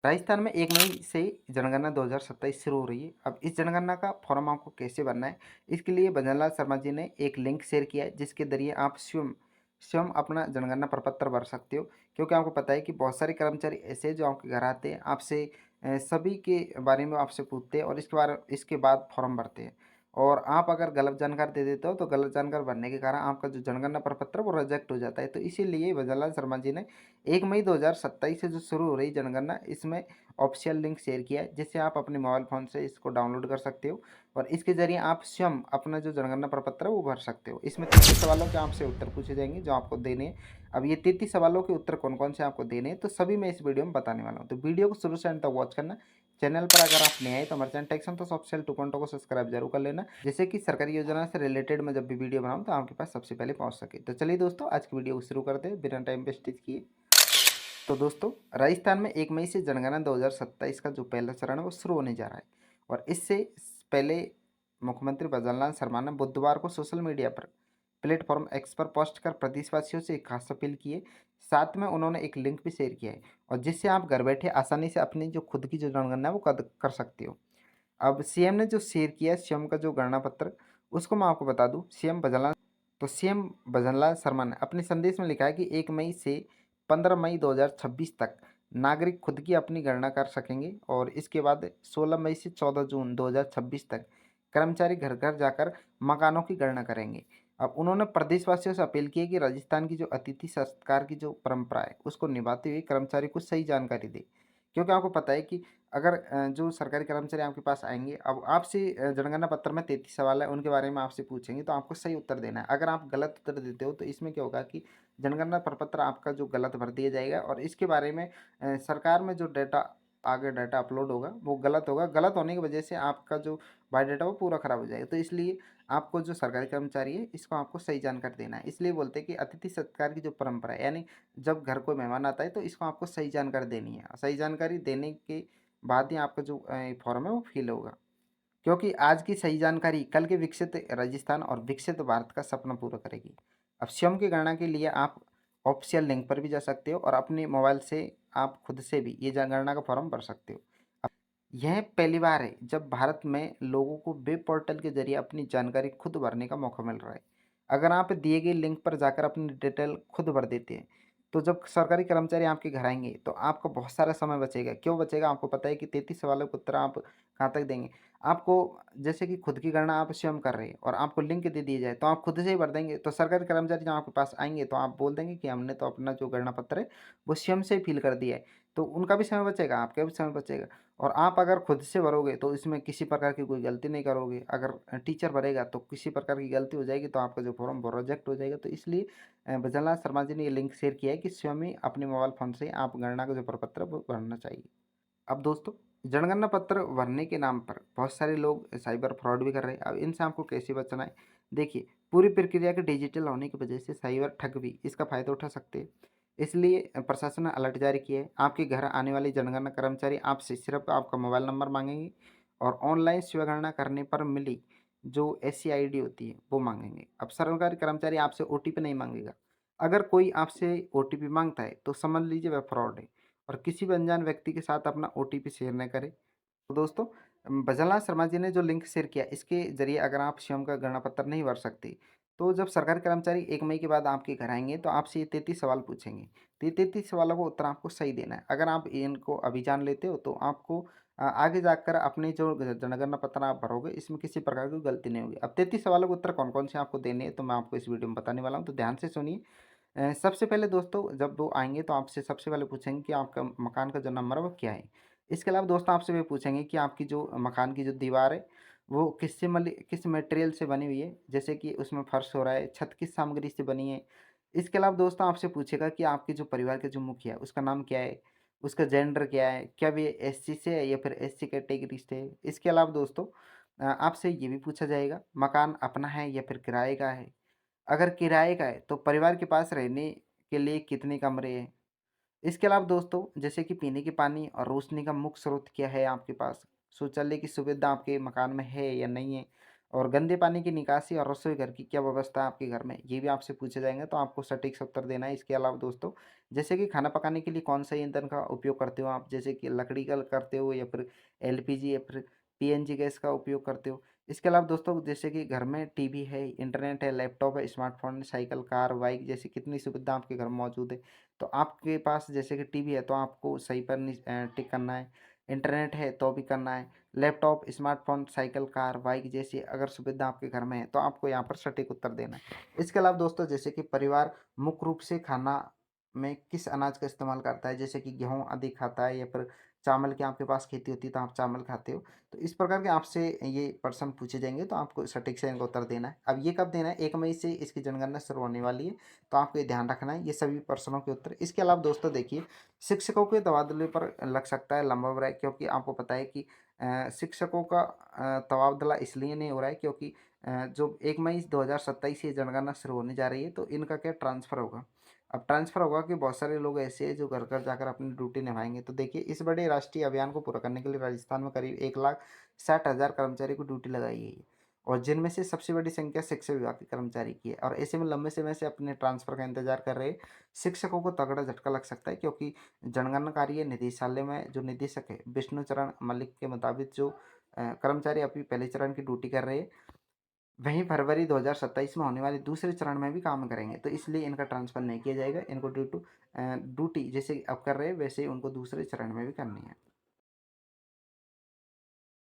राजस्थान में 1 मई से जनगणना 2027 शुरू हो रही है। अब इस जनगणना का फॉर्म आपको कैसे भरना है, इसके लिए भजनलाल शर्मा जी ने एक लिंक शेयर किया है, जिसके ज़रिए आप स्वयं स्वयं अपना जनगणना प्रपत्र भर सकते हो। क्योंकि आपको पता है कि बहुत सारे कर्मचारी ऐसे हैं जो आपके घर आते हैं, आपसे सभी के बारे में आपसे पूछते हैं और इसके बाद फॉर्म भरते हैं। और आप अगर गलत जानकारी दे देते हो, तो गलत जानकारी भरने के कारण आपका जो जनगणना प्रपत्र है, वो रिजेक्ट हो जाता है। तो इसीलिए भजनलाल शर्मा जी ने 1 मई 2027 से जो शुरू हो रही जनगणना, इसमें ऑफिशियल लिंक शेयर किया है, जिससे आप अपने मोबाइल फ़ोन से इसको डाउनलोड कर सकते हो और इसके ज़रिए आप स्वयं अपना जो जनगणना प्रपत्र है वो भर सकते हो। इसमें 33 सवालों के आपसे उत्तर पूछे जाएँगे जो आपको देने हैं। अब ये 33 सवालों के उत्तर कौन-कौन से आपको देने हैं, तो सभी मैं इस वीडियो में बताने वाला हूँ। तो वीडियो को शुरू से अंत तक वॉच करना। चैनल पर अगर आप नए आए तो हमारे चैनल टेक्सन तो ऑफिशियल 2.0 को सब्सक्राइब जरूर कर लेना, जिससे कि सरकारी योजना से रिलेटेड मैं जब भी वीडियो बनाऊँ तो आपके पास सबसे पहले पहुँच सके। तो चलिए दोस्तों, आज की वीडियो को शुरू करते हैं बिना टाइम वेस्टेज किए। तो दोस्तों, राजस्थान में 1 मई से जनगणना 2027 का जो पहला चरण है वो शुरू होने जा रहा है और इससे पहले मुख्यमंत्री भजनलाल शर्मा ने बुधवार को सोशल मीडिया पर प्लेटफॉर्म एक्स पर पोस्ट कर प्रदेशवासियों से एक खास अपील की है। साथ में उन्होंने एक लिंक भी शेयर किया है और जिससे आप घर बैठे आसानी से अपनी जो खुद की जो जनगणना है वो कर सकते हो। अब सीएम ने जो शेयर किया है, सीएम का जो गणना पत्र, उसको मैं आपको बता दूं। सीएम भजनलाल शर्मा ने अपने संदेश में लिखा है कि 1 मई से 15 मई 2026 तक नागरिक खुद की अपनी गणना कर सकेंगे और इसके बाद 16 मई से 14 जून 2026 तक कर्मचारी घर घर जाकर मकानों की गणना करेंगे। अब उन्होंने प्रदेशवासियों से अपील की है कि राजस्थान की जो अतिथि सत्कार की जो परंपरा है उसको निभाते हुए कर्मचारी को सही जानकारी दे। क्योंकि आपको पता है कि अगर जो सरकारी कर्मचारी आपके पास आएँगे, अब आपसे जनगणना पत्र में 33 सवाल है, उनके बारे में आपसे पूछेंगे, तो आपको सही उत्तर देना है। अगर आप गलत उत्तर देते हो, तो इसमें क्या होगा कि जनगणना प्रपत्र आपका जो गलत भर दिया जाएगा और इसके बारे में सरकार में जो डाटा अपलोड होगा, वो गलत होगा। गलत होने की वजह से आपका जो बायोडाटा वो पूरा खराब हो जाएगा। तो इसलिए आपको जो सरकारी कर्मचारी है, इसको आपको सही जानकारी देना है। इसलिए बोलते हैं कि अतिथि सत्कार की जो परंपरा है, यानी जब घर कोई मेहमान आता है, तो इसको आपको सही जानकारी देनी है। सही जानकारी देने के बाद ही आपका जो फॉर्म है वो फिल होगा। क्योंकि आज की सही जानकारी कल के विकसित राजस्थान और विकसित भारत का सपना पूरा करेगी। अब स्वयं की गणना के लिए आप ऑफिशियल लिंक पर भी जा सकते हो और अपने मोबाइल से आप खुद से भी ये जनगणना का फॉर्म भर सकते हो। अब यह पहली बार है जब भारत में लोगों को वेब पोर्टल के जरिए अपनी जानकारी खुद भरने का मौका मिल रहा है। अगर आप दिए गए लिंक पर जाकर अपनी डिटेल खुद भर देते हैं, तो जब सरकारी कर्मचारी आपके घर आएंगे तो आपका बहुत सारा समय बचेगा। क्यों बचेगा? आपको पता है कि 33 सवालों के उत्तर आप कहाँ तक देंगे। आपको जैसे कि खुद की गणना आप स्वयं कर रहे हैं और आपको लिंक दे दिया जाए, तो आप खुद से ही भर देंगे। तो सरकारी कर्मचारी जब आपके पास आएंगे तो आप बोल देंगे कि हमने तो अपना जो गणना पत्र है वो स्वयं से ही फिल कर दिया है। तो उनका भी समय बचेगा, आपका भी समय बचेगा। और आप अगर खुद से भरोगे तो इसमें किसी प्रकार की कोई गलती नहीं करोगे। अगर टीचर भरेगा तो किसी प्रकार की गलती हो जाएगी, तो आपका जो फॉर्म वो रिजेक्ट हो जाएगा। तो इसलिए भजनलाल शर्मा जी ने ये लिंक शेयर किया है कि स्वयं ही अपने मोबाइल फ़ोन से आप गणना का जो प्रपत्र है वो भरना चाहिए। अब दोस्तों, जनगणना पत्र भरने के नाम पर बहुत सारे लोग साइबर फ्रॉड भी कर रहे हैं। अब इनसे आपको कैसे बचना है? देखिए, पूरी प्रक्रिया के डिजिटल होने की वजह से साइबर ठग भी इसका फ़ायदा उठा सकते हैं। इसलिए प्रशासन ने अलर्ट जारी किया है। आपके घर आने वाले जनगणना कर्मचारी आपसे सिर्फ आपका मोबाइल नंबर मांगेंगे और ऑनलाइन स्वगणना करने पर मिली जो एससी आईडी होती है वो मांगेंगे। अब सरकारी कर्मचारी आपसे ओटीपी नहीं मांगेगा। अगर कोई आपसे ओटीपी मांगता है तो समझ लीजिए वह फ्रॉड है और किसी भी अनजान व्यक्ति के साथ अपना ओटीपी शेयर न करें। तो दोस्तों, भजनलाल शर्मा जी ने जो लिंक शेयर किया, इसके ज़रिए अगर आप स्वयं का गणना पत्र नहीं भर सकते, तो जब सरकारी कर्मचारी 1 मई के बाद आपके घर आएँगे, तो आपसे ये 33 सवाल पूछेंगे। तो ये 33 सवालों का उत्तर आपको सही देना है। अगर आप इनको अभी जान लेते हो, तो आपको आगे जाकर अपने जो जनगणना पत्र आप भरोगे, इसमें किसी प्रकार की गलती नहीं होगी। अब 33 सवालों के उत्तर कौन-कौन से आपको देने हैं, तो मैं आपको इस वीडियो में बताने वाला हूँ, तो ध्यान से सुनिए। सबसे पहले दोस्तों, जब वो आएँगे तो आपसे सबसे पहले पूछेंगे कि आपका मकान का जो नंबर है वो क्या है? इसके अलावा दोस्तों आपसे ये पूछेंगे कि आपकी जो मकान की जो दीवार है, वो किस मटेरियल से बनी हुई है? जैसे कि उसमें फर्श हो रहा है, छत किस सामग्री से बनी है? इसके अलावा दोस्तों आपसे पूछेगा कि आपके जो परिवार के जो मुखिया है, उसका नाम क्या है? उसका जेंडर क्या है? क्या वे एससी से है या फिर एससी कैटेगरी से है? इसके अलावा दोस्तों आपसे ये भी पूछा जाएगा, मकान अपना है या फिर किराए का है? अगर किराए का है तो परिवार के पास रहने के लिए कितने कमरे हैं? इसके अलावा दोस्तों, जैसे कि पीने के पानी और रोशनी का मुख्य स्रोत क्या है आपके पास? शौचालय की सुविधा आपके मकान में है या नहीं है? और गंदे पानी की निकासी और रसोई घर की क्या व्यवस्था है आपके घर में, ये भी आपसे पूछे जाएँगे, तो आपको सटीक से उत्तर देना है। इसके अलावा दोस्तों, जैसे कि खाना पकाने के लिए कौन-सा ईंधन का उपयोग करते हो आप? जैसे कि लकड़ी का करते हो या फिर एलपीजी या फिर पीएनजी गैस का उपयोग करते हो? इसके अलावा दोस्तों, जैसे कि घर में टीवी है, इंटरनेट है, लैपटॉप है, स्मार्टफ़ोन, साइकिल, कार, बाइक जैसी कितनी सुविधा आपके घर में मौजूद है। तो आपके पास जैसे कि टीवी है तो आपको सही पर टिक करना है, इंटरनेट है तो भी करना है, laptop, smartphone, cycle, car, bike जैसी अगर सुविधा आपके घर में है तो आपको यहाँ पर सटीक उत्तर देना है। इसके अलावा दोस्तों, जैसे कि परिवार मुख्य रूप से खाना में किस अनाज का इस्तेमाल करता है, जैसे कि गेहूँ अधिक खाता है या फिर चावल की आपके पास खेती होती है तो आप चावल खाते हो। तो इस प्रकार के आपसे ये प्रश्न पूछे जाएँगे तो आपको सटीक से इनका उत्तर देना है। अब ये कब देना है? 1 मई से इसकी जनगणना शुरू होने वाली है, तो आपको ये ध्यान रखना है, ये सभी प्रश्नों के उत्तर। इसके अलावा दोस्तों देखिए, शिक्षकों के तबादले पर लग सकता है लंबा ब्रेक, क्योंकि आपको पता है कि शिक्षकों का तबादला इसलिए नहीं हो रहा है क्योंकि जो 1 मई 2027 से ये जनगणना शुरू होने जा रही है, तो इनका क्या ट्रांसफ़र होगा। अब ट्रांसफ़र होगा कि बहुत सारे लोग ऐसे हैं जो घर-घर जाकर अपनी ड्यूटी निभाएँगे। तो देखिए, इस बड़े राष्ट्रीय अभियान को पूरा करने के लिए राजस्थान में करीब 1,60,000 कर्मचारी को ड्यूटी लगाई गई है, और जिनमें से सबसे बड़ी संख्या शिक्षा विभाग के कर्मचारी की है, और ऐसे में लंबे समय से अपने ट्रांसफ़र का इंतज़ार कर रहे शिक्षकों को तगड़ा झटका लग सकता है, क्योंकि जनगणना कार्य निदेशालय में जो निदेशक है विष्णु चरण मलिक के मुताबिक जो कर्मचारी अभी पहले चरण की ड्यूटी कर रहे हैं, वहीं फरवरी 2027 में होने वाले दूसरे चरण में भी काम करेंगे। तो इसलिए इनका ट्रांसफ़र नहीं किया जाएगा। इनको ड्यूटी जैसे अब कर रहे हैं वैसे ही उनको दूसरे चरण में भी करनी है।